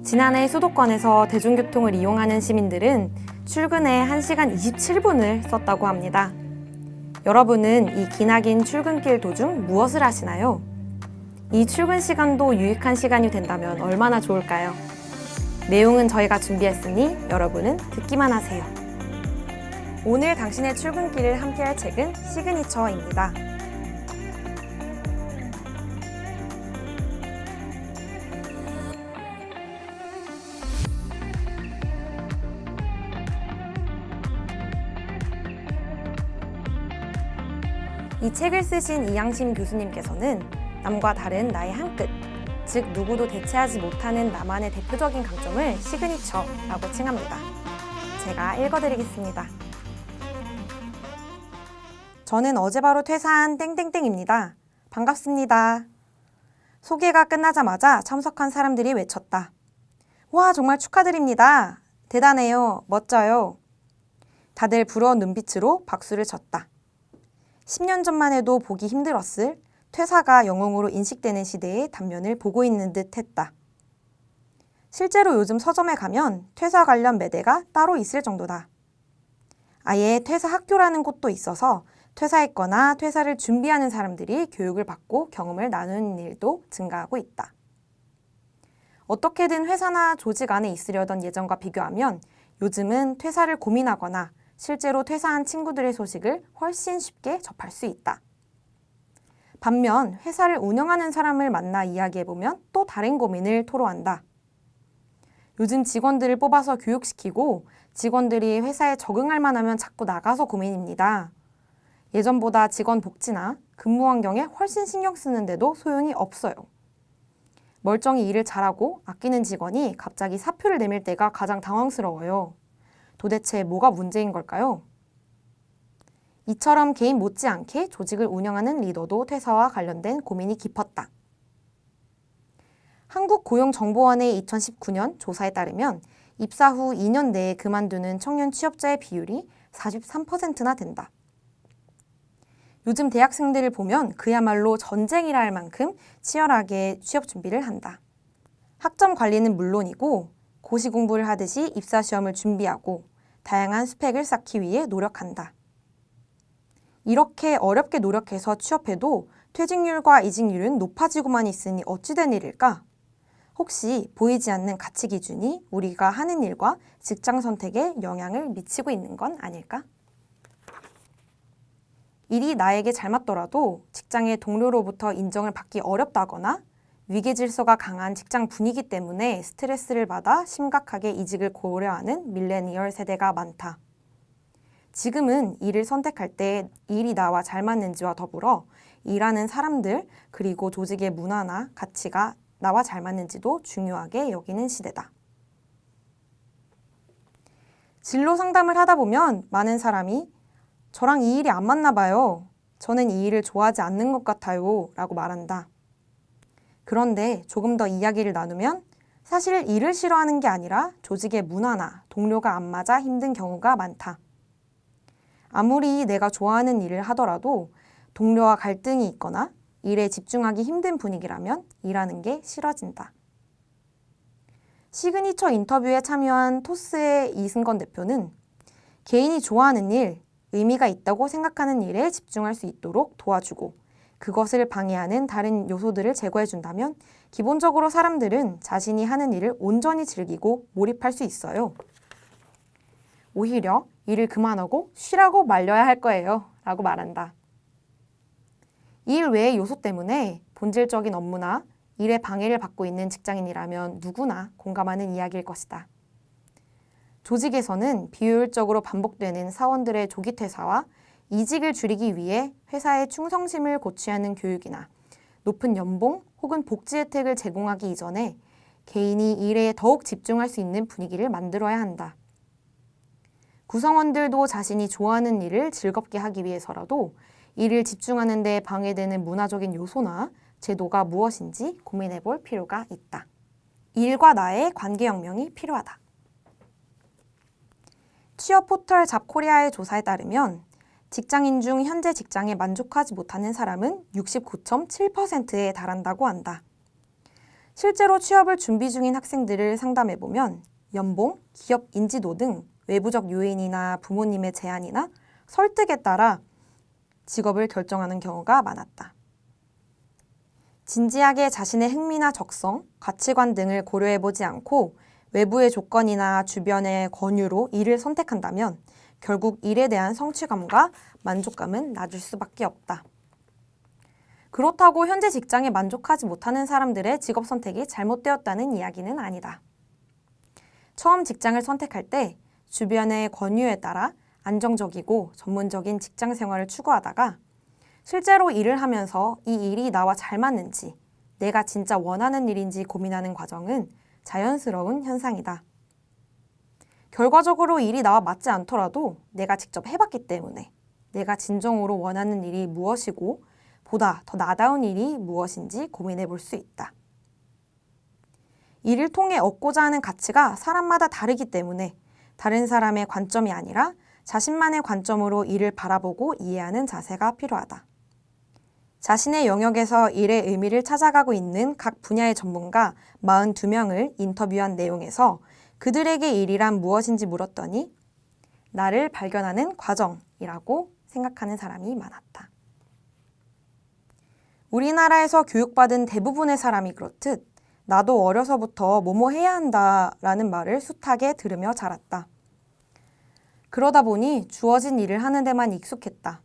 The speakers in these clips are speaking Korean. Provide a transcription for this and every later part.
지난해 수도권에서 대중교통을 이용하는 시민들은 출근에 1시간 27분을 썼다고 합니다. 여러분은 이 기나긴 출근길 도중 무엇을 하시나요? 이 출근 시간도 유익한 시간이 된다면 얼마나 좋을까요? 내용은 저희가 준비했으니 여러분은 듣기만 하세요. 오늘 당신의 출근길을 함께할 책은 시그니처입니다. 이 책을 쓰신 이양심 교수님께서는 남과 다른 나의 한 끗, 즉 누구도 대체하지 못하는 나만의 대표적인 강점을 시그니처라고 칭합니다. 제가 읽어드리겠습니다. 저는 어제 바로 퇴사한 땡땡땡입니다. 반갑습니다. 소개가 끝나자마자 참석한 사람들이 외쳤다. 와, 정말 축하드립니다. 대단해요. 멋져요. 다들 부러운 눈빛으로 박수를 쳤다. 10년 전만 해도 보기 힘들었을 퇴사가 영웅으로 인식되는 시대의 단면을 보고 있는 듯 했다. 실제로 요즘 서점에 가면 퇴사 관련 매대가 따로 있을 정도다. 아예 퇴사 학교라는 곳도 있어서 퇴사했거나 퇴사를 준비하는 사람들이 교육을 받고 경험을 나누는 일도 증가하고 있다. 어떻게든 회사나 조직 안에 있으려던 예전과 비교하면 요즘은 퇴사를 고민하거나 실제로 퇴사한 친구들의 소식을 훨씬 쉽게 접할 수 있다. 반면 회사를 운영하는 사람을 만나 이야기해보면 또 다른 고민을 토로한다. 요즘 직원들을 뽑아서 교육시키고 직원들이 회사에 적응할 만하면 자꾸 나가서 고민입니다. 예전보다 직원 복지나 근무 환경에 훨씬 신경 쓰는데도 소용이 없어요. 멀쩡히 일을 잘하고 아끼는 직원이 갑자기 사표를 내밀 때가 가장 당황스러워요. 도대체 뭐가 문제인 걸까요? 이처럼 개인 못지않게 조직을 운영하는 리더도 퇴사와 관련된 고민이 깊었다. 한국고용정보원의 2019년 조사에 따르면 입사 후 2년 내에 그만두는 청년 취업자의 비율이 43%나 된다. 요즘 대학생들을 보면 그야말로 전쟁이라 할 만큼 치열하게 취업 준비를 한다. 학점 관리는 물론이고 고시 공부를 하듯이 입사 시험을 준비하고 다양한 스펙을 쌓기 위해 노력한다. 이렇게 어렵게 노력해서 취업해도 퇴직률과 이직률은 높아지고만 있으니 어찌 된 일일까? 혹시 보이지 않는 가치 기준이 우리가 하는 일과 직장 선택에 영향을 미치고 있는 건 아닐까? 일이 나에게 잘 맞더라도 직장의 동료로부터 인정을 받기 어렵다거나 위계 질서가 강한 직장 분위기 때문에 스트레스를 받아 심각하게 이직을 고려하는 밀레니얼 세대가 많다. 지금은 일을 선택할 때 일이 나와 잘 맞는지와 더불어 일하는 사람들 그리고 조직의 문화나 가치가 나와 잘 맞는지도 중요하게 여기는 시대다. 진로 상담을 하다 보면 많은 사람이 저랑 이 일이 안 맞나 봐요. 저는 이 일을 좋아하지 않는 것 같아요. 라고 말한다. 그런데 조금 더 이야기를 나누면 사실 일을 싫어하는 게 아니라 조직의 문화나 동료가 안 맞아 힘든 경우가 많다. 아무리 내가 좋아하는 일을 하더라도 동료와 갈등이 있거나 일에 집중하기 힘든 분위기라면 일하는 게 싫어진다. 시그니처 인터뷰에 참여한 토스의 이승건 대표는 개인이 좋아하는 일, 의미가 있다고 생각하는 일에 집중할 수 있도록 도와주고 그것을 방해하는 다른 요소들을 제거해준다면 기본적으로 사람들은 자신이 하는 일을 온전히 즐기고 몰입할 수 있어요. 오히려 일을 그만하고 쉬라고 말려야 할 거예요. 라고 말한다. 일 외의 요소 때문에 본질적인 업무나 일에 방해를 받고 있는 직장인이라면 누구나 공감하는 이야기일 것이다. 조직에서는 비효율적으로 반복되는 사원들의 조기 퇴사와 이직을 줄이기 위해 회사의 충성심을 고취하는 교육이나 높은 연봉 혹은 복지 혜택을 제공하기 이전에 개인이 일에 더욱 집중할 수 있는 분위기를 만들어야 한다. 구성원들도 자신이 좋아하는 일을 즐겁게 하기 위해서라도 일을 집중하는 데 방해되는 문화적인 요소나 제도가 무엇인지 고민해 볼 필요가 있다. 일과 나의 관계혁명이 필요하다. 취업 포털 잡코리아의 조사에 따르면 직장인 중 현재 직장에 만족하지 못하는 사람은 69.7%에 달한다고 한다. 실제로 취업을 준비 중인 학생들을 상담해보면 연봉, 기업 인지도 등 외부적 요인이나 부모님의 제안이나 설득에 따라 직업을 결정하는 경우가 많았다. 진지하게 자신의 흥미나 적성, 가치관 등을 고려해보지 않고 외부의 조건이나 주변의 권유로 일을 선택한다면 결국 일에 대한 성취감과 만족감은 낮을 수밖에 없다. 그렇다고 현재 직장에 만족하지 못하는 사람들의 직업 선택이 잘못되었다는 이야기는 아니다. 처음 직장을 선택할 때 주변의 권유에 따라 안정적이고 전문적인 직장 생활을 추구하다가 실제로 일을 하면서 이 일이 나와 잘 맞는지, 내가 진짜 원하는 일인지 고민하는 과정은 자연스러운 현상이다. 결과적으로 일이 나와 맞지 않더라도 내가 직접 해봤기 때문에 내가 진정으로 원하는 일이 무엇이고 보다 더 나다운 일이 무엇인지 고민해 볼 수 있다. 일을 통해 얻고자 하는 가치가 사람마다 다르기 때문에 다른 사람의 관점이 아니라 자신만의 관점으로 일을 바라보고 이해하는 자세가 필요하다. 자신의 영역에서 일의 의미를 찾아가고 있는 각 분야의 전문가 42명을 인터뷰한 내용에서 그들에게 일이란 무엇인지 물었더니 나를 발견하는 과정이라고 생각하는 사람이 많았다. 우리나라에서 교육받은 대부분의 사람이 그렇듯 나도 어려서부터 뭐뭐 해야 한다라는 말을 숱하게 들으며 자랐다. 그러다 보니 주어진 일을 하는 데만 익숙했다.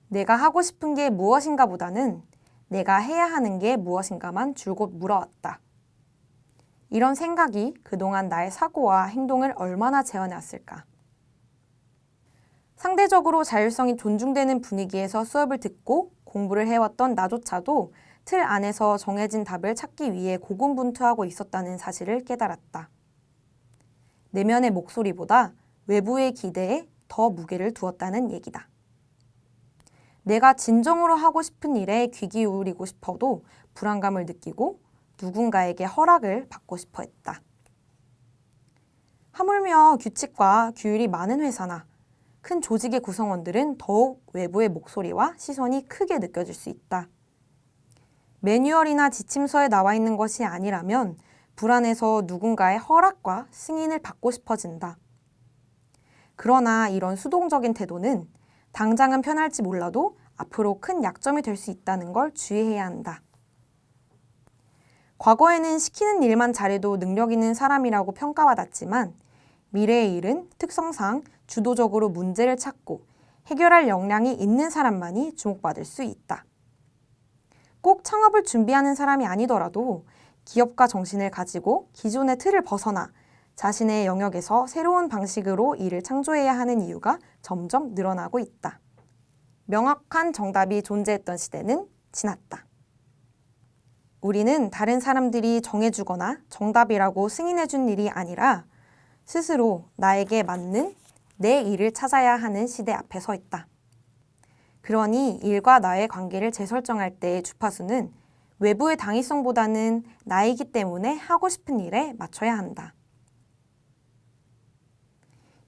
내가 하고 싶은 게 무엇인가 보다는 내가 해야 하는 게 무엇인가만 줄곧 물어왔다. 이런 생각이 그동안 나의 사고와 행동을 얼마나 재현해왔을까. 상대적으로 자율성이 존중되는 분위기에서 수업을 듣고 공부를 해왔던 나조차도 틀 안에서 정해진 답을 찾기 위해 고군분투하고 있었다는 사실을 깨달았다. 내면의 목소리보다 외부의 기대에 더 무게를 두었다는 얘기다. 내가 진정으로 하고 싶은 일에 귀 기울이고 싶어도 불안감을 느끼고 누군가에게 허락을 받고 싶어 했다. 하물며 규칙과 규율이 많은 회사나 큰 조직의 구성원들은 더욱 외부의 목소리와 시선이 크게 느껴질 수 있다. 매뉴얼이나 지침서에 나와 있는 것이 아니라면 불안해서 누군가의 허락과 승인을 받고 싶어진다. 그러나 이런 수동적인 태도는 당장은 편할지 몰라도 앞으로 큰 약점이 될 수 있다는 걸 주의해야 한다. 과거에는 시키는 일만 잘해도 능력 있는 사람이라고 평가받았지만 미래의 일은 특성상 주도적으로 문제를 찾고 해결할 역량이 있는 사람만이 주목받을 수 있다. 꼭 창업을 준비하는 사람이 아니더라도 기업가 정신을 가지고 기존의 틀을 벗어나 자신의 영역에서 새로운 방식으로 일을 창조해야 하는 이유가 점점 늘어나고 있다. 명확한 정답이 존재했던 시대는 지났다. 우리는 다른 사람들이 정해주거나 정답이라고 승인해준 일이 아니라 스스로 나에게 맞는 내 일을 찾아야 하는 시대 앞에 서 있다. 그러니 일과 나의 관계를 재설정할 때의 주파수는 외부의 당위성보다는 나이기 때문에 하고 싶은 일에 맞춰야 한다.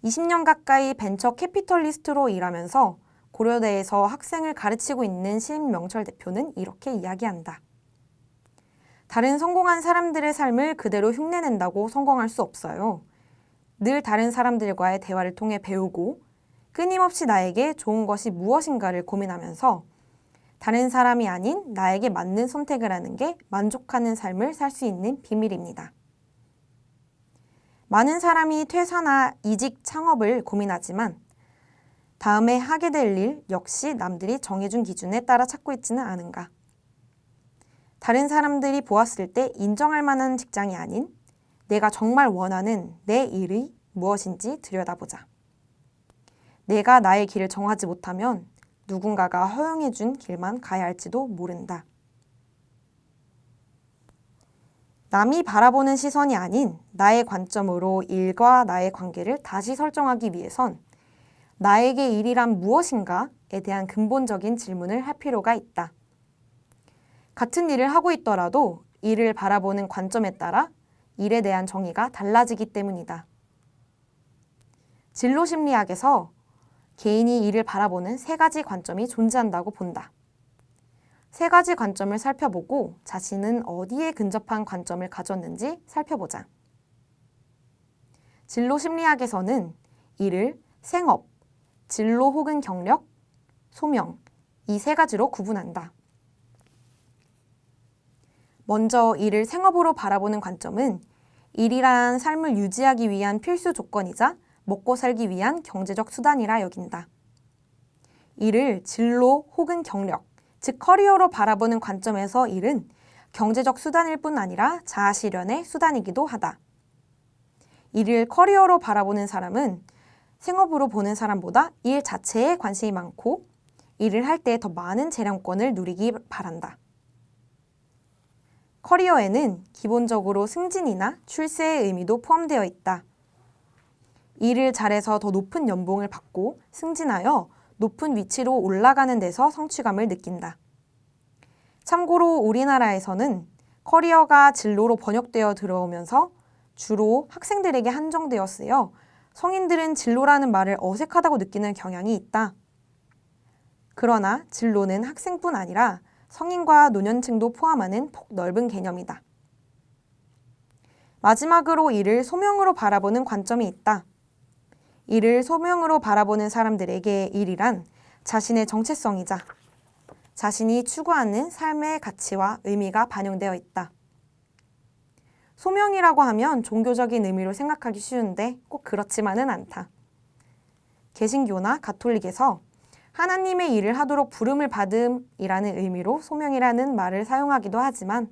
20년 가까이 벤처 캐피털리스트로 일하면서 고려대에서 학생을 가르치고 있는 신명철 대표는 이렇게 이야기한다. 다른 성공한 사람들의 삶을 그대로 흉내낸다고 성공할 수 없어요. 늘 다른 사람들과의 대화를 통해 배우고 끊임없이 나에게 좋은 것이 무엇인가를 고민하면서 다른 사람이 아닌 나에게 맞는 선택을 하는 게 만족하는 삶을 살 수 있는 비밀입니다. 많은 사람이 퇴사나 이직, 창업을 고민하지만 다음에 하게 될 일 역시 남들이 정해준 기준에 따라 찾고 있지는 않은가. 다른 사람들이 보았을 때 인정할 만한 직장이 아닌 내가 정말 원하는 내 일이 무엇인지 들여다보자. 내가 나의 길을 정하지 못하면 누군가가 허용해준 길만 가야 할지도 모른다. 남이 바라보는 시선이 아닌 나의 관점으로 일과 나의 관계를 다시 설정하기 위해선 나에게 일이란 무엇인가에 대한 근본적인 질문을 할 필요가 있다. 같은 일을 하고 있더라도 일을 바라보는 관점에 따라 일에 대한 정의가 달라지기 때문이다. 진로심리학에서 개인이 일을 바라보는 3가지 관점이 존재한다고 본다. 세 가지 관점을 살펴보고 자신은 어디에 근접한 관점을 가졌는지 살펴보자. 진로 심리학에서는 이를 생업, 진로 혹은 경력, 소명, 이 세 가지로 구분한다. 먼저 이를 생업으로 바라보는 관점은 일이란 삶을 유지하기 위한 필수 조건이자 먹고 살기 위한 경제적 수단이라 여긴다. 이를 진로 혹은 경력, 즉 커리어로 바라보는 관점에서 일은 경제적 수단일 뿐 아니라 자아실현의 수단이기도 하다. 일을 커리어로 바라보는 사람은 생업으로 보는 사람보다 일 자체에 관심이 많고 일을 할 때 더 많은 재량권을 누리기 바란다. 커리어에는 기본적으로 승진이나 출세의 의미도 포함되어 있다. 일을 잘해서 더 높은 연봉을 받고 승진하여 높은 위치로 올라가는 데서 성취감을 느낀다. 참고로 우리나라에서는 커리어가 진로로 번역되어 들어오면서 주로 학생들에게 한정되어 쓰여 성인들은 진로라는 말을 어색하다고 느끼는 경향이 있다. 그러나 진로는 학생뿐 아니라 성인과 노년층도 포함하는 폭넓은 개념이다. 마지막으로 이를 소명으로 바라보는 관점이 있다. 이를 소명으로 바라보는 사람들에게 일이란 자신의 정체성이자 자신이 추구하는 삶의 가치와 의미가 반영되어 있다. 소명이라고 하면 종교적인 의미로 생각하기 쉬운데 꼭 그렇지만은 않다. 개신교나 가톨릭에서 하나님의 일을 하도록 부름을 받음이라는 의미로 소명이라는 말을 사용하기도 하지만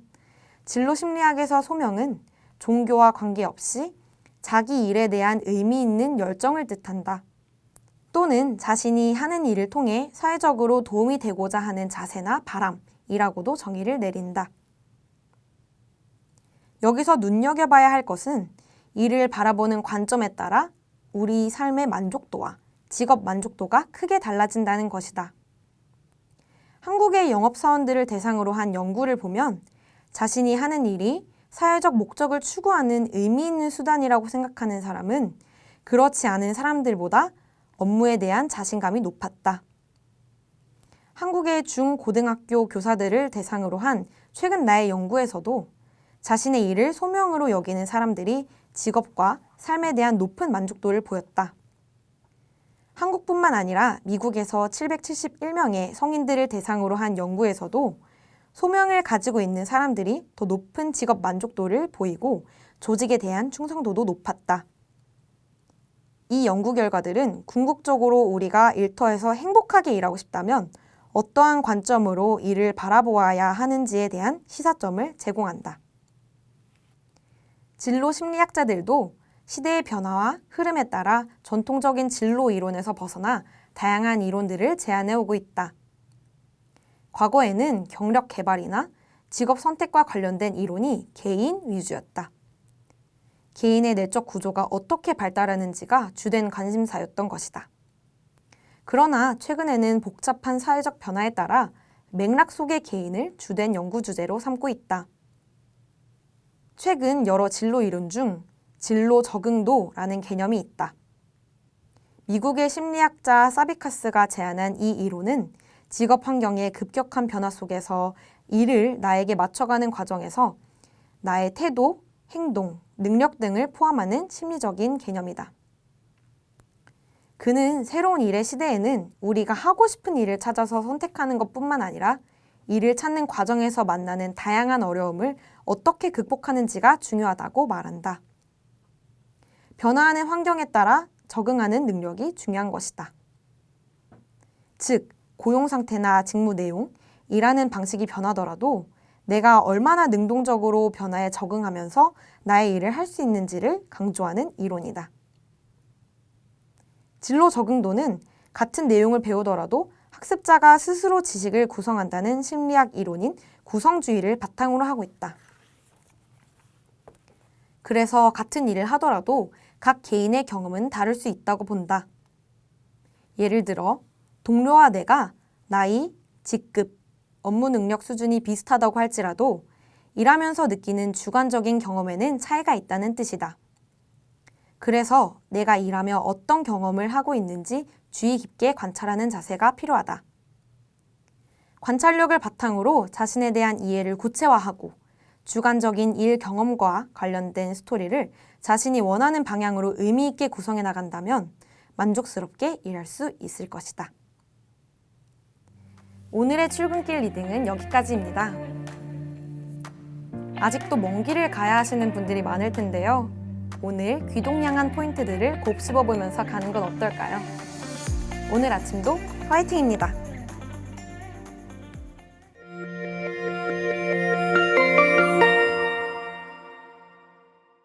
진로 심리학에서 소명은 종교와 관계없이 자기 일에 대한 의미 있는 열정을 뜻한다. 또는 자신이 하는 일을 통해 사회적으로 도움이 되고자 하는 자세나 바람이라고도 정의를 내린다. 여기서 눈여겨봐야 할 것은 일을 바라보는 관점에 따라 우리 삶의 만족도와 직업 만족도가 크게 달라진다는 것이다. 한국의 영업사원들을 대상으로 한 연구를 보면 자신이 하는 일이 사회적 목적을 추구하는 의미 있는 수단이라고 생각하는 사람은 그렇지 않은 사람들보다 업무에 대한 자신감이 높았다. 한국의 중고등학교 교사들을 대상으로 한 최근 나의 연구에서도 자신의 일을 소명으로 여기는 사람들이 직업과 삶에 대한 높은 만족도를 보였다. 한국뿐만 아니라 미국에서 771명의 성인들을 대상으로 한 연구에서도 소명을 가지고 있는 사람들이 더 높은 직업 만족도를 보이고 조직에 대한 충성도도 높았다. 이 연구 결과들은 궁극적으로 우리가 일터에서 행복하게 일하고 싶다면 어떠한 관점으로 일을 바라보아야 하는지에 대한 시사점을 제공한다. 진로 심리학자들도 시대의 변화와 흐름에 따라 전통적인 진로 이론에서 벗어나 다양한 이론들을 제안해 오고 있다. 과거에는 경력 개발이나 직업 선택과 관련된 이론이 개인 위주였다. 개인의 내적 구조가 어떻게 발달하는지가 주된 관심사였던 것이다. 그러나 최근에는 복잡한 사회적 변화에 따라 맥락 속의 개인을 주된 연구 주제로 삼고 있다. 최근 여러 진로 이론 중 진로 적응도라는 개념이 있다. 미국의 심리학자 사비카스가 제안한 이 이론은 직업 환경의 급격한 변화 속에서 일을 나에게 맞춰가는 과정에서 나의 태도, 행동, 능력 등을 포함하는 심리적인 개념이다. 그는 새로운 일의 시대에는 우리가 하고 싶은 일을 찾아서 선택하는 것뿐만 아니라 일을 찾는 과정에서 만나는 다양한 어려움을 어떻게 극복하는지가 중요하다고 말한다. 변화하는 환경에 따라 적응하는 능력이 중요한 것이다. 즉, 고용 상태나 직무 내용, 일하는 방식이 변하더라도 내가 얼마나 능동적으로 변화에 적응하면서 나의 일을 할 수 있는지를 강조하는 이론이다. 진로 적응도는 같은 내용을 배우더라도 학습자가 스스로 지식을 구성한다는 심리학 이론인 구성주의를 바탕으로 하고 있다. 그래서 같은 일을 하더라도 각 개인의 경험은 다를 수 있다고 본다. 예를 들어 동료와 내가 나이, 직급, 업무 능력 수준이 비슷하다고 할지라도 일하면서 느끼는 주관적인 경험에는 차이가 있다는 뜻이다. 그래서 내가 일하며 어떤 경험을 하고 있는지 주의 깊게 관찰하는 자세가 필요하다. 관찰력을 바탕으로 자신에 대한 이해를 구체화하고 주관적인 일 경험과 관련된 스토리를 자신이 원하는 방향으로 의미 있게 구성해 나간다면 만족스럽게 일할 수 있을 것이다. 오늘의 출근길 리딩은 여기까지입니다. 아직도 먼 길을 가야 하시는 분들이 많을 텐데요. 오늘 귀동냥한 포인트들을 곱씹어 보면서 가는 건 어떨까요? 오늘 아침도 화이팅입니다.